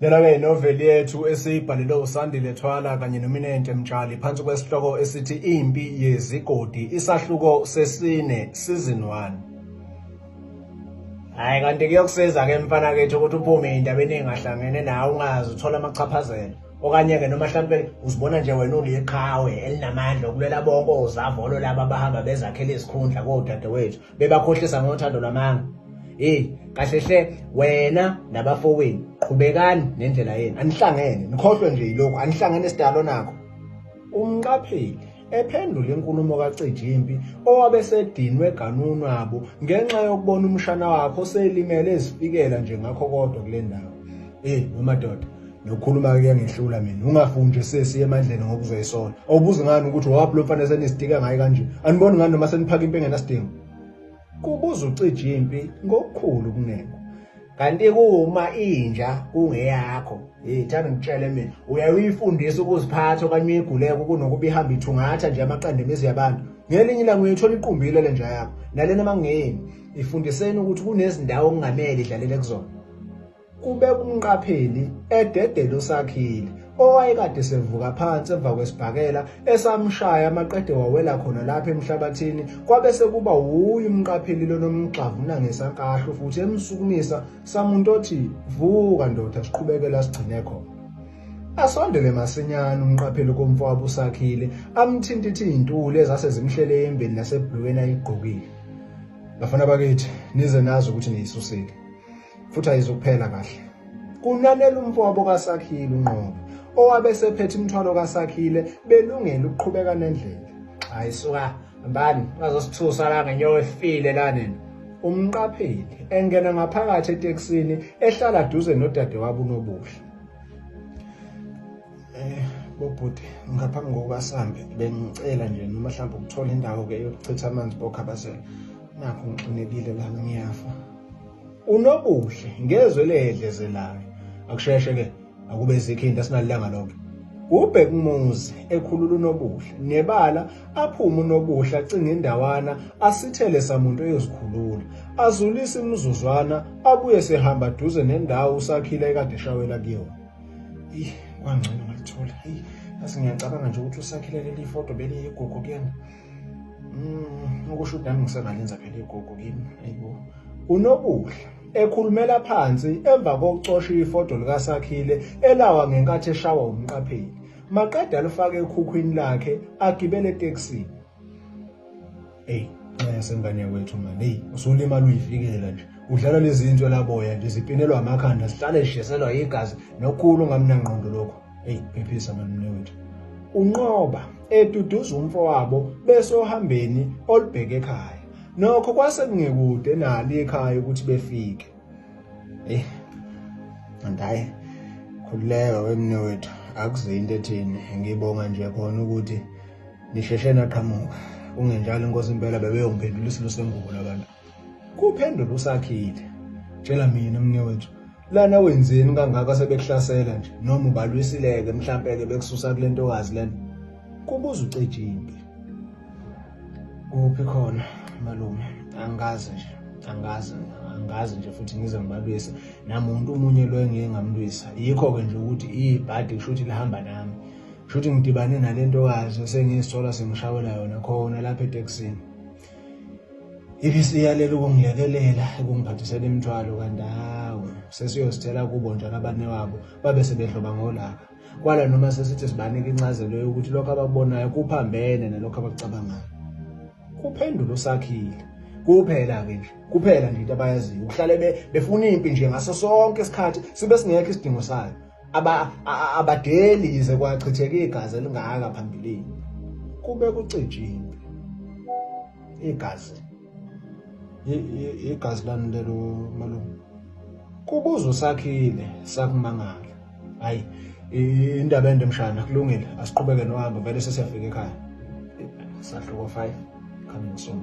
Lena-ke inoveli yethu esiyibhalelwe uSandile Thwala kanye noMinente Mtshali phansi kwesihloko esithi Impi Yezigodi, isahluko sesine, season 1. Hayi kanti kuyokusiza-ke mfana kethu ukuthi uphume ey'ndabeni ey'ngahlangene nawe ungazi uthola amachaphazelo. Okanye-ke noma mhlampe uzibona nje wena uliqhawe elinamandla okulwela bonke ozavolo laba abahamba bezakhela izikhundla kodadewethu bebakhohlisa ngothando lwamanga. Kahle hle wena nabafowenu qhubekani nendlela yenu, anihlangene nikhohlwe nje yilokhu, anihlangene esidalo nakho. Umqapheli ephendula inkulumo kaCijimpi owabe sedinwe eganunu wabo ngenxa yokubona umshana wakhe oselimele ezifikela nje ngakho kodwa kule ndawo. Nomadoda nokukhuluma kuyangehlula mina, ungafuni nje sesiye emandleni ngoba uzoyisola. Awubuzi ngani ukuthi owaphi lo mfana senisitika ngaye kanje, aniboni ngani noma seniphaka impi engenasidingo? Kubuza uCijimpi ngokukhulu kunene. Kanti kuma inja kungeyakho, thanda ngitshele mina, uyayifundisa ukuziphatha okanye uyiguleke kunokuba ihamba ithungatha nje amaqanda emizi yabantu. Ngelinye ilanga uyithola iqumbile le nja yakho. Nalena mangeni ifundiseni ukuthi kunezindawo okungamele idlalele kuzona. Kube umqapheli ededela uSakhile owayekade sevuka phansi emva kwesibhakela esamshaya amaqede wawela khona lapha emhlabathini, kwabe sekuba wuye umqapheli lo nomxavu nangesankahlo futhi emsukumisa samuntu othi vuka ndoda siqhubekela sigcine khona. Asondele masinyane umqapheli komfowabo uSakhile amthintithi izintuli ezase zimhlele embeni nasebhlukweni ayigqokile. Bafana bakithi nize nazi ukuthi niyisusile futhi ayizukuphela kahle. Kunanela umfowabo kaSakhile uNqobo owabe sephethe imithwalo kaSakhile belungela ukuqhubeka nendlela. Ayisuka mbani bazosithusa la ngenyawo efile la nina. Umqapheli engena ngaphakathi etekisini ehlala duze nodadewabo uNobuhle. Bobhuti ngaphambi kokuba sihambe bengicela nje noma mhlawumbe ukuthola indawo ke yokuchitha amanzi bokhabazela. Nakho ngixinekile la ngiyafa. uNobuhle ngezwe ledlezelayo. Akusheshe ke akube zikhinda sinalilanga lonke. Ubheka umuzi ekhulula uNobuhle nebala aphuma uNobuhle acinga indawana asithele samuntu eyozikhulula azulisa imizuzwana abuye sehamba duze nendawo uSakhile ekade shawela kuyona. Kwangcono ngalithola. Asingiyacabanga nje ukuthi uSakhile leli foto beliyigugu kuyena. Ukusho ukuthi nami ngisengalenza phela igugu kimi. Hayibo. uNobuhle ekhulumela phansi emva kokucosha ifoto likaSakhile elawa ngenkathi eshawa umqapheli. Maqeda alifake ekhukhwini lakhe agibele etekisini. Sengane wethu manje, usulimala uyifikela nje. Udlala lezi zinto laboya nje zipinelwa amakhanda sihlale shishiselwa igazi nokhulu ngamnangqondo lokho. Phephisa manje wethu. Unqoba eduduza umfowabo bese ohambeni olubheke ekhaya. Nokho kwase kungekude nali ekhaya ukuthi befike. Andaye khululeka wemnewethu akuzinto ethini, ngibonga nje khona ukuthi nisheshe naqhamuka. Kungenjalo inkosi impela bebeyongiphendula isilo sengubo labantu. Kuphendula uSakhile. Tshela mina mnewethu, lana wenzeni kangaka sebekuhlasela nje noma ubalwisileke mhlambe ke bekususa kule ntokazi lena? Kubuza uCijimpi. Kuphi khona malume? Angazi nje futhi ngize ngibalwise namuntu umunye lo engeke ngamlwisa. Yikho ke nje ukuthi ibhadi kushuthi lihamba nami. Kushuthi ngidibane nalentokazi sengiyisola sengishawela yona khona lapha etekisini. Ibisiyalela ukungilekelela ukungiphathisela imithwalo kanti hawe sesiyosithela kubo njalo abane wabo babe sebehloba ngolaka. Kwala noma sesithi sibanike incazelo yokuthi lokho abakubonayo kuphambene nalokho abakucabangayo. Kuphendula uSakhile. Kuphela nje into abayaziyo. Uhlale befuna impi nje ngaso sonke isikhathi sibe singekho isidingo sayo. Abadeli ize kwachitheka igazi elingaka phambilini. Kube kuCijimpi. Igazi lani lelo malume? Kubuza uSakhile sakumangala. Hayi indaba ende mshana kulungile asiqhubeke nohambo vele sesiyafika ekhaya. Sahluko 5 coming soon.